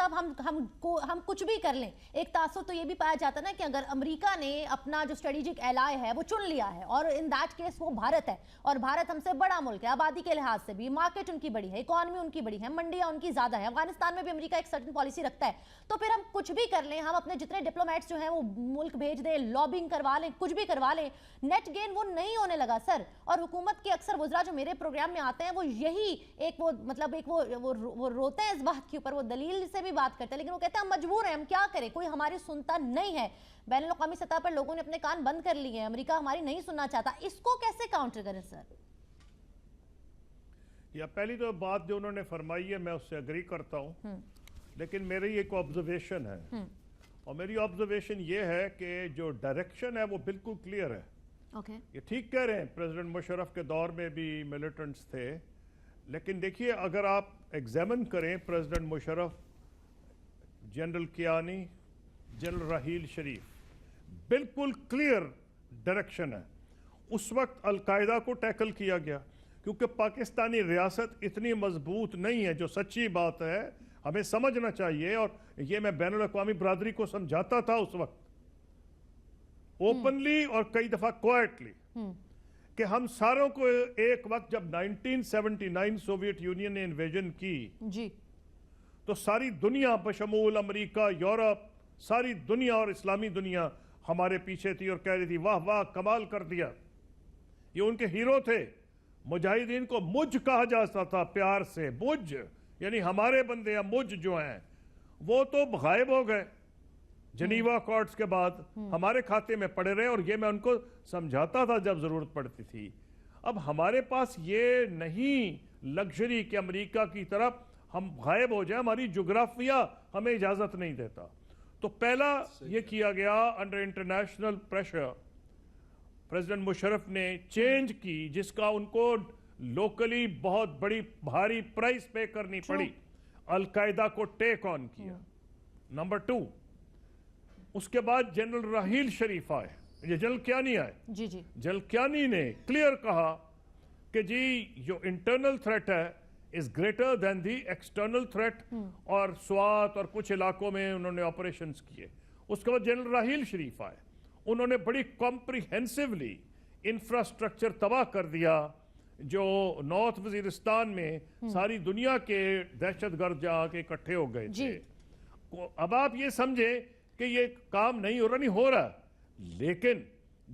صاحب ہم کچھ بھی کر لیں، ایک تاثر تو یہ بھی پایا جاتا نا کہ اگر امریکہ نے اپنا جو اسٹریٹجک ایلائی ہے وہ چن لیا ہے اور ان دیٹ کیس وہ بھارت ہے، اور بھارت ہم سے بڑا ملک ہے آبادی کے لحاظ سے بھی، مارکیٹ ان کی بڑی ہے، اکانومی ان کی بڑی ہے، منڈیاں ان کی زیادہ ہیں، افغانستان میں بھی امریکہ ایک سرٹن پالیسی رکھتا ہے، تو پھر ہم کچھ بھی کر لیں، ہم اپنے جتنے ڈپلومیٹس جو ہیں وہ ملک بھیج دیں، لابنگ کروا لیں، کچھ بھی کروا لیں، نیٹ گین وہ نہیں ہونے لگا سر. اور حکومت کے اکثر وزراء جو میرے پروگرام میں آتے ہیں وہ یہی ایک وہ مطلب ایک وہ روتے ہیں اس بات کے اوپر، وہ دلیل سے بھی بات کرتے ہیں، لیکن وہ کہتے ہیں ہم مجبور ہیں، ہم کیا کریں، کوئی ہماری سنتا نہیں ہے. بین الاقوامی سطح پر لوگوں نے اپنے کان بند کر لیے ہیں، امریکہ ہماری نہیں سننا چاہتا. اس کو کیسے کاؤنٹر کریں سر؟ یا پہلی تو بات جو انہوں نے فرمائی ہے میں اس سے اگری کرتا ہوں، لیکن میری ایک آبزرویشن ہے، اور میری آبزرویشن یہ ہے کہ جو ڈائریکشن ہے وہ بالکل کلیئر ہے. یہ ٹھیک کہہ رہے ہیں پریزیڈنٹ مشرف کے دور میں بھی ملیٹنٹس تھے، لیکن دیکھیے اگر آپ ایگزامن کریں president Musharraf, general Kayani, general Raheel Sharif, بالکل کلیئر ڈائریکشن ہے. اس وقت القاعدہ کو ٹیکل کیا گیا کیونکہ پاکستانی ریاست اتنی مضبوط نہیں ہے، جو سچی بات ہے ہمیں سمجھنا چاہیے، اور یہ میں بین الاقوامی برادری کو سمجھاتا تھا اس وقت اوپنلی اور کئی دفعہ کوائٹلی، کہ ہم ساروں کو ایک وقت جب 1979 سوویت یونین نے انویژن کی تو ساری دنیا بشمول امریکہ، یورپ، ساری دنیا اور اسلامی دنیا ہمارے پیچھے تھی اور کہہ رہی تھی واہ واہ کمال کر دیا. یہ ان کے ہیرو تھے. مجاہدین کو مجھ کہا جاتا تھا پیار سے، مجھ یعنی ہمارے بندے ہیں، مجھ جو ہیں وہ تو غائب ہو گئے جنیوا اکارڈز کے بعد، ہمارے کھاتے میں پڑے رہے، اور یہ میں ان کو سمجھاتا تھا جب ضرورت پڑتی تھی. اب ہمارے پاس یہ نہیں لگژری کہ امریکہ کی طرف ہم غائب ہو جائیں، ہماری جغرافیہ ہمیں اجازت نہیں دیتا. تو پہلا یہ کیا گیا under international pressure, president Musharraf نے چینج کی جس کا ان کو لوکلی بہت بڑی بھاری پرائس پے کرنی پڑی. القاعدہ کو ٹیک آن کیا. نمبر 2، اس کے بعد جنرل راحیل شریف آئے، یہ جنرل کیانی آئے. جنرل کیانی نے کلیئر کہا کہ جی جو انٹرنل تھریٹ ہے is greater than the external threat، اور سوات اور کچھ علاقوں میں انہوں نے آپریشنز کیے. اس کے بعد جنرل راحیل شریف آئے، انہوں نے بڑی کمپریہنسولی انفراسٹرکچر تباہ کر دیا جو نارتھ وزیرستان میں ساری دنیا کے دہشت گرد جا کے اکٹھے ہو گئے تھے. اب آپ یہ سمجھیں کہ یہ کام نہیں ہو رہا، نہیں ہو رہا، لیکن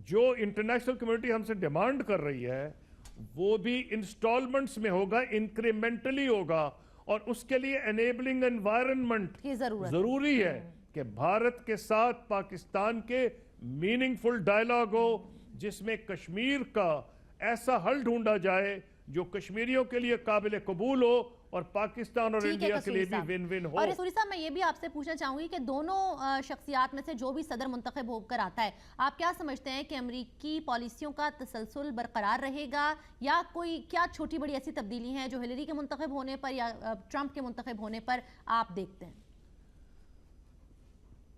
جو انٹرنیشنل کمیونٹی ہم سے ڈیمانڈ کر رہی ہے وہ بھی انسٹالمنٹس میں ہوگا، انکریمنٹلی ہوگا، اور اس کے لیے انیبلنگ انوائرنمنٹ ضروری ہے کہ بھارت کے ساتھ پاکستان کے میننگ فل ڈائلاگ ہو جس میں کشمیر کا ایسا حل ڈھونڈا جائے جو کشمیریوں کے لیے قابل قبول ہو اور پاکستان اور انڈیا کے لیے بھی ون ون ہو. اور سوری صاحب میں یہ بھی آپ سے پوچھنا چاہوں گی کہ دونوں شخصیات میں سے جو بھی صدر منتخب ہو کر آتا ہے، آپ کیا سمجھتے ہیں کہ امریکی پالیسیوں کا تسلسل برقرار رہے گا، یا کوئی کیا چھوٹی بڑی ایسی تبدیلی ہیں جو ہلیری کے منتخب ہونے پر یا ٹرمپ کے منتخب ہونے پر آپ دیکھتے ہیں؟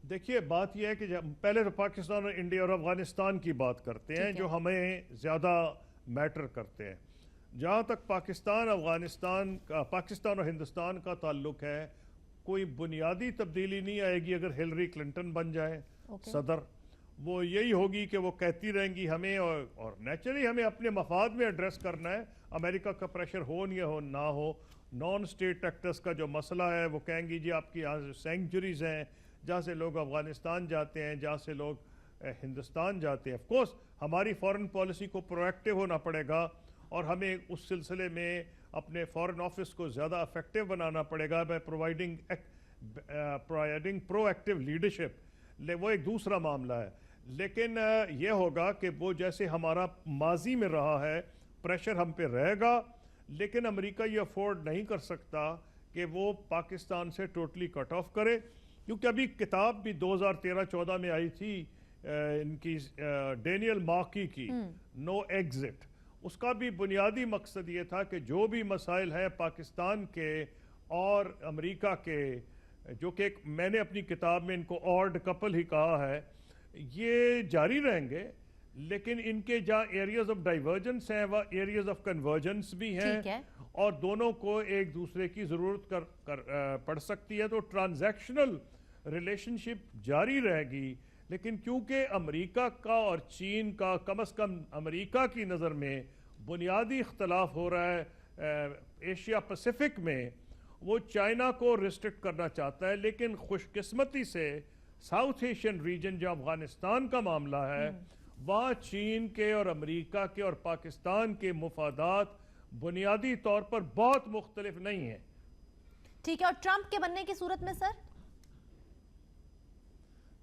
دیکھیے بات یہ ہے کہ پہلے تو پاکستان اور انڈیا اور افغانستان کی بات کرتے ہیں جو ہمیں زیادہ میٹر کرتے ہیں. جہاں تک پاکستان افغانستان کا، پاکستان اور ہندوستان کا تعلق ہے، کوئی بنیادی تبدیلی نہیں آئے گی اگر ہلری کلنٹن بن جائے صدر. وہ یہی ہوگی کہ وہ کہتی رہیں گی ہمیں، اور نیچرلی ہمیں اپنے مفاد میں ایڈریس کرنا ہے. امریکہ کا پریشر ہو یا ہو نہ ہو، نان اسٹیٹ ایکٹرز کا جو مسئلہ ہے وہ کہیں گی جی آپ کی یہاں سینکچریز ہیں جہاں سے لوگ افغانستان جاتے ہیں، جہاں سے لوگ ہندوستان جاتے ہیں. آف کورس ہماری فارن پالیسی کو پرو ایکٹیو ہونا پڑے گا، اور ہمیں اس سلسلے میں اپنے فارن آفس کو زیادہ افیکٹو بنانا پڑے گا by providing proactive leadership. وہ ایک دوسرا معاملہ ہے، لیکن یہ ہوگا کہ وہ جیسے ہمارا ماضی میں رہا ہے پریشر ہم پہ رہے گا، لیکن امریکہ یہ افورڈ نہیں کر سکتا کہ وہ پاکستان سے ٹوٹلی کٹ آف کرے. کیونکہ ابھی کتاب بھی 2013-14 میں آئی تھی ان کی ڈینیل مارکی کی نو ایگزٹ. اس کا بھی بنیادی مقصد یہ تھا کہ جو بھی مسائل ہیں پاکستان کے اور امریکہ کے، جو کہ میں نے اپنی کتاب میں ان کو آڈ کپل ہی کہا ہے، یہ جاری رہیں گے، لیکن ان کے جہاں ایریاز آف ڈائیورجنس ہیں وہ ایریاز آف کنورجنس بھی ہیں اور دونوں کو ایک دوسرے کی ضرورت پڑ سکتی ہے، تو ٹرانزیکشنل ریلیشن شپ جاری رہے گی. لیکن کیونکہ امریکہ کا اور چین کا کم از کم امریکہ کی نظر میں بنیادی اختلاف ہو رہا ہے ایشیا پیسیفک میں، وہ چائنا کو ریسٹرکٹ کرنا چاہتا ہے. لیکن خوش قسمتی سے ساؤتھ ایشین ریجن جو افغانستان کا معاملہ ہے وہاں چین کے اور امریکہ کے اور پاکستان کے مفادات بنیادی طور پر بہت مختلف نہیں ہیں. ٹھیک ہے. اور ٹرمپ کے بننے کی صورت میں سر؟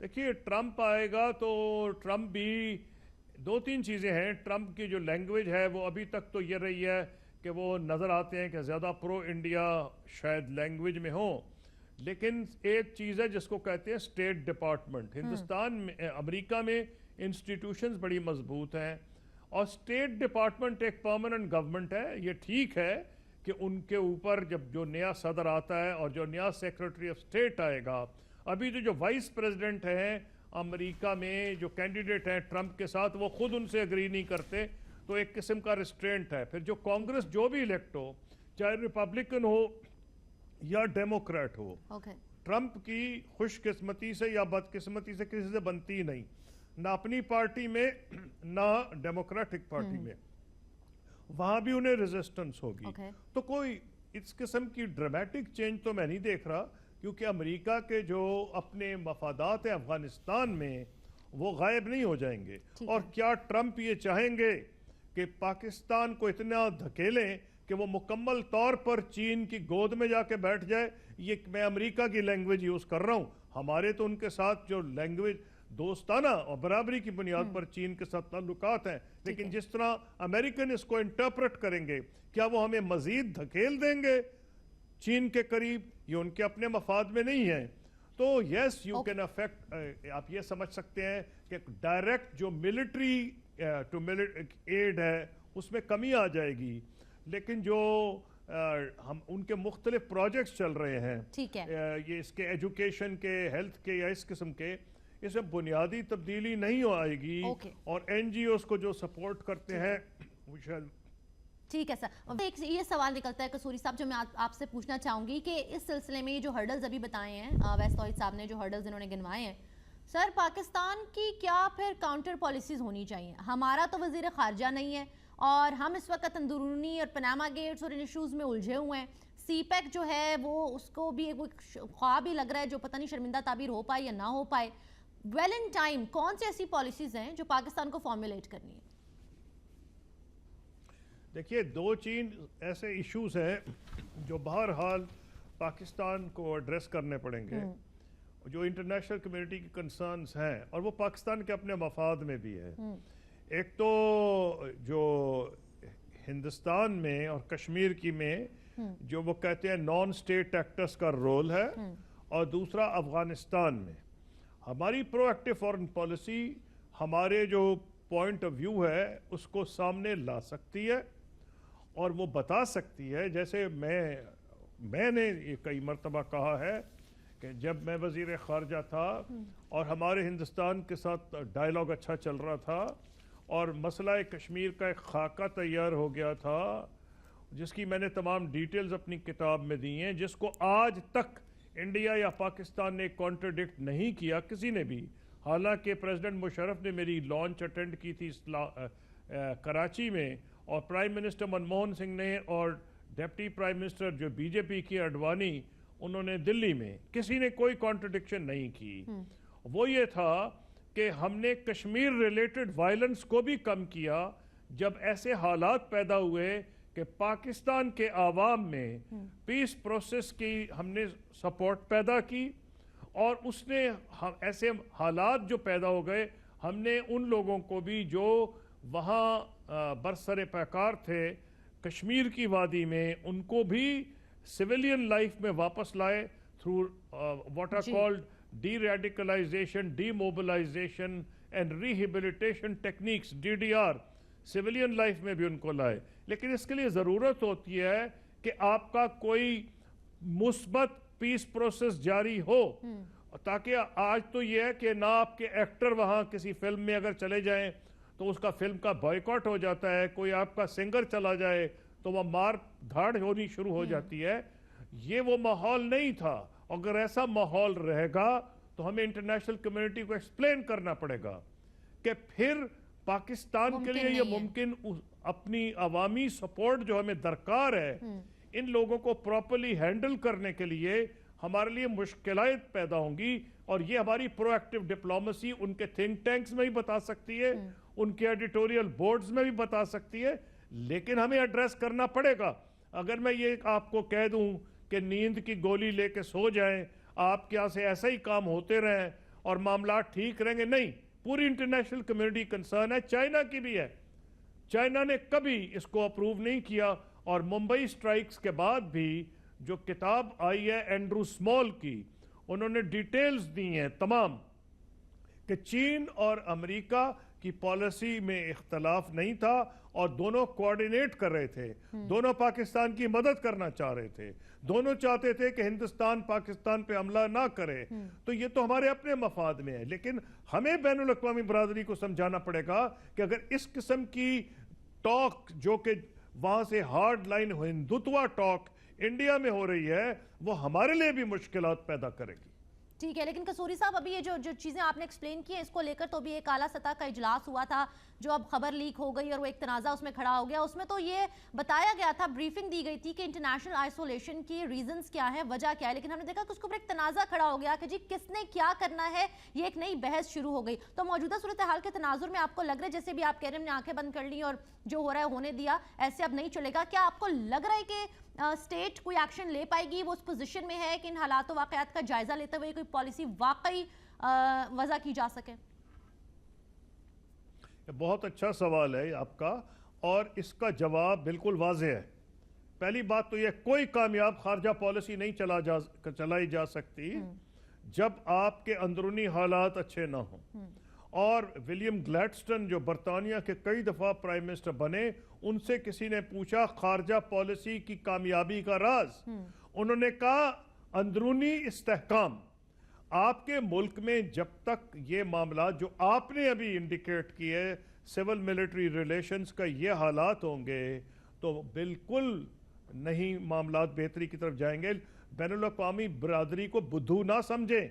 دیکھیے ٹرمپ آئے گا تو ٹرمپ بھی دو تین چیزیں ہیں. ٹرمپ کی جو لینگویج ہے وہ ابھی تک تو یہ رہی ہے کہ وہ نظر آتے ہیں کہ زیادہ پرو انڈیا شاید لینگویج میں ہوں، لیکن ایک چیز ہے جس کو کہتے ہیں اسٹیٹ ڈپارٹمنٹ. ہندوستان میں امریکہ میں انسٹیٹیوشنز بڑی مضبوط ہیں اور اسٹیٹ ڈپارٹمنٹ ایک پرماننٹ گورنمنٹ ہے. یہ ٹھیک ہے کہ ان کے اوپر جب جو نیا صدر آتا ہے اور جو نیا سیکرٹری آف اسٹیٹ آئے گا، ابھی تو جو وائس پریزیڈنٹ ہیں امریکہ میں جو کینڈیڈیٹ ہیں ٹرمپ کے ساتھ وہ خود ان سے اگری نہیں کرتے، تو ایک قسم کا ریسٹرینٹ ہے. پھر جو کانگریس جو بھی الیکٹ ہو، چاہے ریپبلکن ہو یا ڈیموکریٹ ہو، ٹرمپ کی خوش قسمتی سے یا بدقسمتی سے کسی سے بنتی نہیں، نہ اپنی پارٹی میں نہ ڈیموکریٹک پارٹی میں. وہاں بھی انہیں ریزسٹنس ہوگی. تو کوئی اس قسم کی ڈرامیٹک چینج تو میں نہیں دیکھ رہا، کیونکہ امریکہ کے جو اپنے مفادات ہیں افغانستان میں وہ غائب نہیں ہو جائیں گے. اور کیا ٹرمپ یہ چاہیں گے کہ پاکستان کو اتنا دھکیلیں کہ وہ مکمل طور پر چین کی گود میں جا کے بیٹھ جائے؟ یہ میں امریکہ کی لینگویج یوز کر رہا ہوں. ہمارے تو ان کے ساتھ جو لینگویج دوستانہ اور برابری کی بنیاد پر چین کے ساتھ تعلقات ہیں، لیکن جس طرح امریکن اس کو انٹرپریٹ کریں گے، کیا وہ ہمیں مزید دھکیل دیں گے چین کے قریب؟ یہ ان کے اپنے مفاد میں نہیں ہیں. تو یس یو کین افیکٹ، آپ یہ سمجھ سکتے ہیں کہ ڈائریکٹ جو ملٹری ٹو ایڈ ہے اس میں کمی آ جائے گی، لیکن جو ہم ان کے مختلف پروجیکٹس چل رہے ہیں، یہ اس کے ایجوکیشن کے، ہیلتھ کے یا اس قسم کے، اس میں بنیادی تبدیلی نہیں آئے گی. اور این جی اوز کو جو سپورٹ کرتے ہیں. ٹھیک ہے سر. ایک یہ سوال نکلتا ہے قصوری صاحب جو میں آپ سے پوچھنا چاہوں گی کہ اس سلسلے میں یہ جو ہرڈلز ابھی بتائے ہیں ویس توحید صاحب نے، جو ہرڈلز انہوں نے گنوائے ہیں، سر پاکستان کی کیا پھر کاؤنٹر پالیسیز ہونی چاہیے؟ ہمارا تو وزیر خارجہ نہیں ہے اور ہم اس وقت اندرونی اور پناما گیٹس اور ان ایشوز میں الجھے ہوئے ہیں. سی پیک جو ہے وہ اس کو بھی ایک خواب ہی لگ رہا ہے جو پتہ نہیں شرمندہ تعبیر ہو پائے یا نہ ہو پائے. ویل ان ٹائم کون سی ایسی پالیسیز ہیں جو پاکستان کو فارمولیٹ کرنی ہے؟ دیکھیے دو چین ایسے ایشوز ہیں جو بہرحال پاکستان کو ایڈریس کرنے پڑیں گے، جو انٹرنیشنل کمیونٹی کی کنسرنز ہیں اور وہ پاکستان کے اپنے مفاد میں بھی ہے. ایک تو جو ہندوستان میں اور کشمیر کی میں جو وہ کہتے ہیں نان اسٹیٹ ایکٹرز کا رول ہے، اور دوسرا افغانستان میں ہماری پرو ایکٹیو فارن پالیسی ہمارے جو پوائنٹ آف ویو ہے اس کو سامنے لا سکتی ہے اور وہ بتا سکتی ہے. جیسے میں نے یہ کئی مرتبہ کہا ہے کہ جب میں وزیر خارجہ تھا اور ہمارے ہندوستان کے ساتھ ڈائلاگ اچھا چل رہا تھا اور مسئلہ کشمیر کا ایک خاکہ تیار ہو گیا تھا جس کی میں نے تمام ڈیٹیلز اپنی کتاب میں دی ہیں، جس کو آج تک انڈیا یا پاکستان نے کانٹرڈکٹ نہیں کیا کسی نے بھی. حالانکہ پریزیڈنٹ مشرف نے میری لانچ اٹینڈ کی تھی کراچی میں، اور پرائم منسٹر منموہن سنگھ نے اور ڈپٹی پرائم منسٹر جو بی جے پی کی اڈوانی، انہوں نے دلی میں، کسی نے کوئی کانٹرڈکشن نہیں کی. وہ یہ تھا کہ ہم نے کشمیر ریلیٹڈ وائلنس کو بھی کم کیا جب ایسے حالات پیدا ہوئے کہ پاکستان کے عوام میں پیس پروسیس کی ہم نے سپورٹ پیدا کی، اور اس نے ایسے حالات جو پیدا ہو گئے ہم نے ان لوگوں کو بھی جو وہاں برسر پیکار تھے کشمیر کی وادی میں، ان کو بھی سویلین لائف میں واپس لائے through what are called deradicalization, demobilization and rehabilitation techniques, DDR، civilian life میں بھی ان کو لائے. لیکن اس کے لیے ضرورت ہوتی ہے کہ آپ کا کوئی مثبت پیس پروسیس جاری ہو، تاکہ آج تو یہ ہے کہ نہ آپ کے ایکٹر وہاں کسی فلم میں اگر چلے جائیں تو اس کا فلم کا بائیکاٹ ہو جاتا ہے, کوئی آپ کا سنگر چلا جائے تو وہ مار دھاڑ ہونی شروع ہو جاتی ہے. یہ وہ ماحول نہیں تھا. اگر ایسا ماحول رہے گا تو ہمیں انٹرنیشنل کمیونٹی کو ایکسپلین کرنا پڑے گا کہ پھر پاکستان کے لیے یہ ممکن اپنی عوامی سپورٹ جو ہمیں درکار ہے ان لوگوں کو پراپرلی ہینڈل کرنے کے لیے ہمارے لیے مشکلات پیدا ہوں گی, اور یہ ہماری پرو ایکٹیو ڈپلومیسی ان کے تھنک ٹینکس میں بھی بتا سکتی ہے, ان کے ایڈیٹوریل بورڈز میں بھی بتا سکتی ہے, لیکن ہمیں ایڈریس کرنا پڑے گا. اگر میں یہ آپ کو کہہ دوں کہ نیند کی گولی لے کے سو جائیں, آپ کے یہاں سے ایسا ہی کام ہوتے رہیں اور معاملات ٹھیک رہیں گے, نہیں. پوری انٹرنیشنل کمیونٹی کنسرن ہے, چائنا کی بھی ہے. چائنا نے کبھی اس کو اپروو نہیں کیا, اور ممبئی سٹرائکس کے بعد بھی جو کتاب آئی ہے اینڈرو سمال کی, انہوں نے ڈیٹیلز دی ہیں تمام کہ چین اور امریکہ کی پالیسی میں اختلاف نہیں تھا اور دونوں کوارڈینیٹ کر رہے تھے, دونوں پاکستان کی مدد کرنا چاہ رہے تھے, دونوں چاہتے تھے کہ ہندوستان پاکستان پہ حملہ نہ کرے. تو یہ تو ہمارے اپنے مفاد میں ہے, لیکن ہمیں بین الاقوامی برادری کو سمجھانا پڑے گا کہ اگر اس قسم کی ٹاک جو کہ وہاں سے hard line Hindutva talk India میں ہو رہی ہے وہ ہمارے لیے بھی مشکلات پیدا کرے گی. ٹھیک ہے, لیکن قصوری صاحب ابھی یہ جو چیزیں آپ نے ایکسپلین کی ہیں اس کو لے کر تو بھی ایک اعلیٰ سطح کا اجلاس ہوا تھا جو اب خبر لیک ہو گئی اور وہ ایک تنازع اس میں کھڑا ہو گیا. اس میں تو یہ بتایا گیا تھا, بریفنگ دی گئی تھی کہ انٹرنیشنل آئسولیشن کی ریزنز کیا ہیں, وجہ کیا ہے, لیکن ہم نے دیکھا کہ اس کے اوپر ایک تنازع کھڑا ہو گیا کہ جی کس نے کیا کرنا ہے, یہ ایک نئی بحث شروع ہو گئی. تو موجودہ صورتحال کے تناظر میں آپ کو لگ رہا ہے, جیسے بھی آپ کہہ رہے ہیں ہم نے آنکھیں بند کر لی اور جو ہو رہا ہے ہونے دیا, ایسے اب نہیں چلے گا, کیا آپ کو لگ رہا ہے کہ اسٹیٹ کوئی ایکشن لے پائے گی, وہ اس پوزیشن میں ہے کہ ان حالات و واقعات کا جائزہ لیتے ہوئے کوئی پالیسی واقعی وضع کی جا سکے؟ بہت اچھا سوال ہے آپ کا, اور اس کا جواب بالکل واضح ہے. پہلی بات تو یہ, کوئی کامیاب خارجہ پالیسی نہیں چلائی جا سکتی جب آپ کے اندرونی حالات اچھے نہ ہوں. اور ولیم گلیڈسٹن جو برطانیہ کے کئی دفعہ پرائم منسٹر بنے, ان سے کسی نے پوچھا خارجہ پالیسی کی کامیابی کا راز, انہوں نے کہا اندرونی استحکام. آپ کے ملک میں جب تک یہ معاملات جو آپ نے ابھی انڈیکیٹ کیے سول ملٹری ریلیشنز کا یہ حالات ہوں گے تو بالکل نہیں معاملات بہتری کی طرف جائیں گے. بین الاقوامی برادری کو بدھو نہ سمجھیں,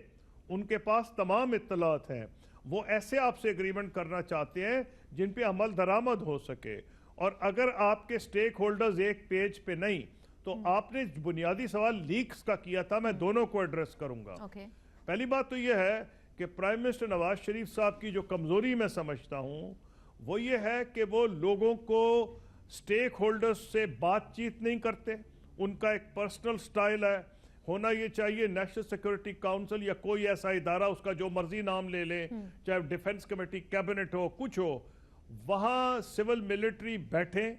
ان کے پاس تمام اطلاعات ہیں, وہ ایسے آپ سے اگریمنٹ کرنا چاہتے ہیں جن پہ عمل درآمد ہو سکے. اور اگر آپ کے سٹیک ہولڈرز ایک پیج پہ نہیں, تو آپ نے بنیادی سوال لیکس کا کیا تھا, میں دونوں کو ایڈریس کروں گا. پہلی بات تو یہ ہے کہ پرائم منسٹر نواز شریف صاحب کی جو کمزوری میں سمجھتا ہوں وہ یہ ہے کہ وہ لوگوں کو سٹیک ہولڈرز سے بات چیت نہیں کرتے. ان کا ایک پرسنل سٹائل ہے, ہونا یہ چاہیے نیشنل سیکورٹی کاؤنسل یا کوئی ایسا ادارہ, اس کا جو مرضی نام لے لیں, چاہے ڈیفنس کمیٹی, کیبنٹ ہو, کچھ ہو, وہاں سول ملٹری بیٹھیں,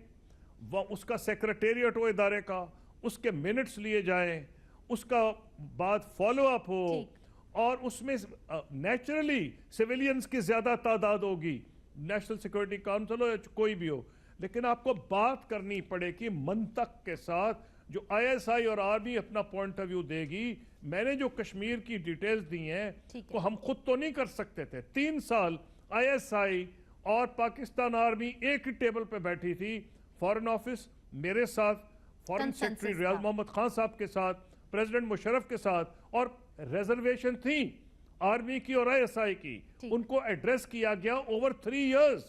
اس کا سیکرٹیریٹ ہو ادارے کا, اس کے منٹس لیے جائیں, اس کا بعد فالو اپ ہو, اور اس میں نیچرلی سیویلینز کی زیادہ تعداد ہوگی, نیشنل سیکورٹی کاؤنسل ہو یا کوئی بھی ہو, لیکن آپ کو بات کرنی پڑے گی منطق کے ساتھ. جو آئی ایس آئی اور آرمی اپنا پوائنٹ آف ویو دے گی, میں نے جو کشمیر کی ڈیٹیلز دی ہیں وہ ہم خود تو نہیں کر سکتے تھے. 3 سال آئی ایس آئی اور پاکستان آرمی ایک ہی ٹیبل پہ بیٹھی تھی, فارن آفس میرے ساتھ, فارن سیکرٹری ریاض محمد خان صاحب کے ساتھ, پریزیڈنٹ مشرف کے ساتھ, اور ریزرویشن تھی آرمی کی اور آئی ایس آئی کی, ان کو ایڈریس کیا گیا اوور 3 ایئرز,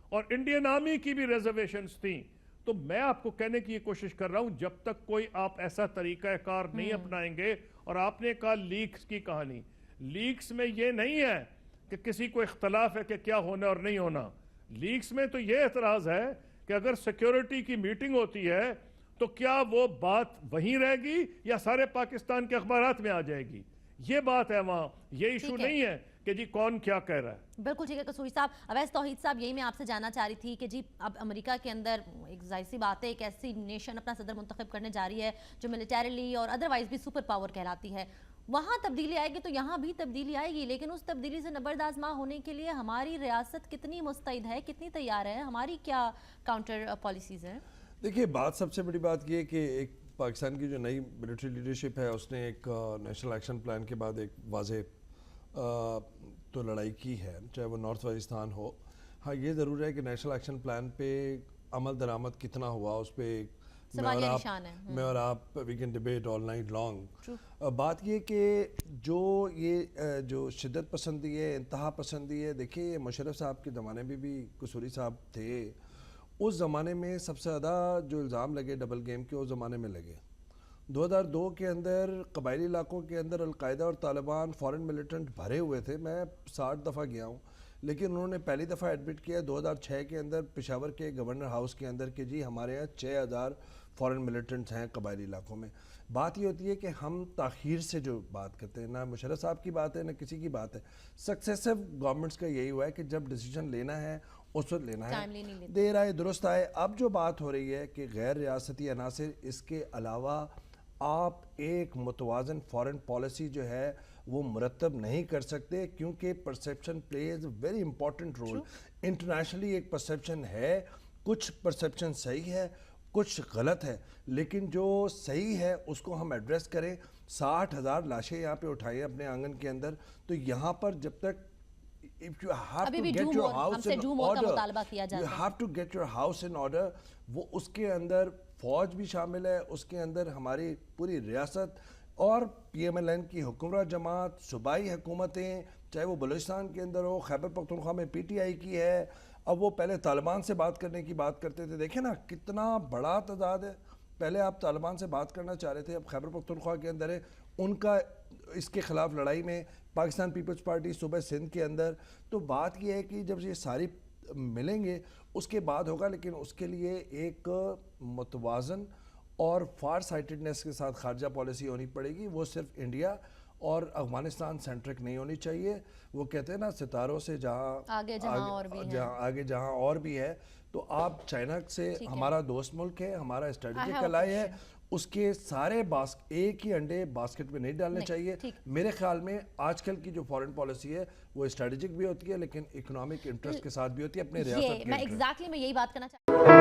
اور انڈین آرمی کی بھی ریزرویشنز تھیں. تو میں آپ کو کہنے کی یہ کوشش کر رہا ہوں, جب تک کوئی آپ ایسا طریقہ کار نہیں اپنائیں گے. اور آپ نے کہا لیکس کی کہانی, لیکس میں یہ نہیں ہے کہ کسی کو اختلاف ہے کہ کیا ہونا اور نہیں ہونا. لیکس میں تو یہ اعتراض ہے کہ اگر سیکیورٹی کی میٹنگ ہوتی ہے تو کیا وہ بات وہیں رہے گی یا سارے پاکستان کے اخبارات میں آ جائے گی. یہ بات ہے وہاں, یہ ایشو نہیں ہے کہ جی کون کیا کہہ رہا ہے. بالکل ٹھیک ہے قصوری صاحب. اویس توحید صاحب, یہی میں آپ سے جاننا چاہ رہی تھی کہ جی اب امریکہ کے اندر ایک ظاہر سی بات ہے, ایک ایسی نیشن اپنا صدر منتخب کرنے جا رہی ہے جو ملیٹریلی اور ادروائز بھی سپر پاور کہلاتی ہے. وہاں تبدیلی آئے گی تو یہاں بھی تبدیلی آئے گی, لیکن اس تبدیلی سے نبردآزما ہونے کے لیے ہماری ریاست کتنی مستعد ہے, کتنی تیار ہے, ہماری کیا کاؤنٹر پالیسیز ہیں؟ دیکھیے, بات سب سے بڑی بات یہ کہ ایک پاکستان کی جو نئی ملٹری لیڈرشپ ہے اس نے ایک نیشنل ایکشن پلان کے بعد ایک واضح تو لڑائی کی ہے, چاہے وہ نارتھ وزیرستان ہو. ہاں یہ ضرور ہے کہ نیشنل ایکشن پلان پہ عمل درآمد کتنا ہوا اس پہ سوالیہ نشان ہے. میں اور آپ we can debate all night long. بات یہ کہ جو شدت پسندی ہے، انتہا پسندی ہے، دیکھیے مشرف صاحب کے زمانے میں بھی قصوری صاحب تھے، اس زمانے میں سب سے زیادہ جو الزام لگے ڈبل گیم کے اس زمانے میں لگے. 2002 کے اندر قبائلی علاقوں کے اندر القاعدہ اور طالبان فورن ملیٹنٹ بھرے ہوئے تھے. میں 60 دفعہ گیا ہوں، لیکن انہوں نے پہلی دفعہ ایڈمٹ کیا 2006 کے اندر پشاور کے گورنر ہاؤس کے اندر کہ جی ہمارے یہاں 6000 فورن ملیٹنٹس ہیں قبائلی علاقوں میں. بات یہ ہوتی ہے کہ ہم تاخیر سے جو بات کرتے ہیں، نہ مشرف صاحب کی بات ہے نہ کسی کی بات ہے، سکسیسو گورنمنٹس کا یہی ہوا ہے کہ جب ڈیسیجن لینا ہے اس وقت لینا ہے، دیر آئے درست آئے. اب جو بات ہو رہی ہے کہ غیر ریاستی عناصر، اس کے علاوہ آپ ایک متوازن فارن پالیسی جو ہے وہ مرتب نہیں کر سکتے، کیونکہ perception plays a very important role. Internationally ایک پرسیپشن ہے، کچھ پرسیپشن صحیح ہے، کچھ غلط ہے، لیکن جو صحیح ہے اس کو ہم ایڈریس کریں. 60,000 لاشیں یہاں پہ اٹھائیں اپنے آنگن کے اندر، تو یہاں پر جب تک if you have to get your house in order, you have to get your house in order. وہ اس کے اندر فوج بھی شامل ہے، اس کے اندر ہماری پوری ریاست اور پی ایم ایل این کی حکمراں جماعت، صوبائی حکومتیں، چاہے وہ بلوچستان کے اندر ہو، خیبر پختونخوا میں پی ٹی آئی کی ہے. اب وہ پہلے طالبان سے بات کرنے کی بات کرتے تھے، دیکھیں نا کتنا بڑا تعداد ہے. پہلے آپ طالبان سے بات کرنا چاہ رہے تھے، اب خیبر پختونخوا کے اندر ہے، ان کا اس کے خلاف لڑائی میں پاکستان پیپلز پارٹی صوبہ سندھ کے اندر. تو بات یہ ہے کہ جب یہ ساری ملیں گے اس کے بعد ہوگا، لیکن اس کے لیے ایک متوازن اور فار سائٹڈنیس کے ساتھ خارجہ پالیسی ہونی پڑے گی. وہ صرف انڈیا اور افغانستان سینٹرک نہیں ہونی چاہیے. وہ کہتے ہیں نا ستاروں سے آگے جہاں اور بھی ہے. تو آپ چائنا سے ہمارا دوست ملک ہے، ہمارا اسٹریٹجک الائی ہے، اس کے سارے ایک ہی انڈے باسکٹ میں نہیں ڈالنے چاہیے. میرے خیال میں آج کل کی جو فورن پالیسی ہے وہ اسٹریٹجک بھی ہوتی ہے لیکن اکنامک انٹرسٹ کے ساتھ بھی ہوتی ہے، اپنے ریاست کے. میں یہی بات کرنا چاہتا ہوں.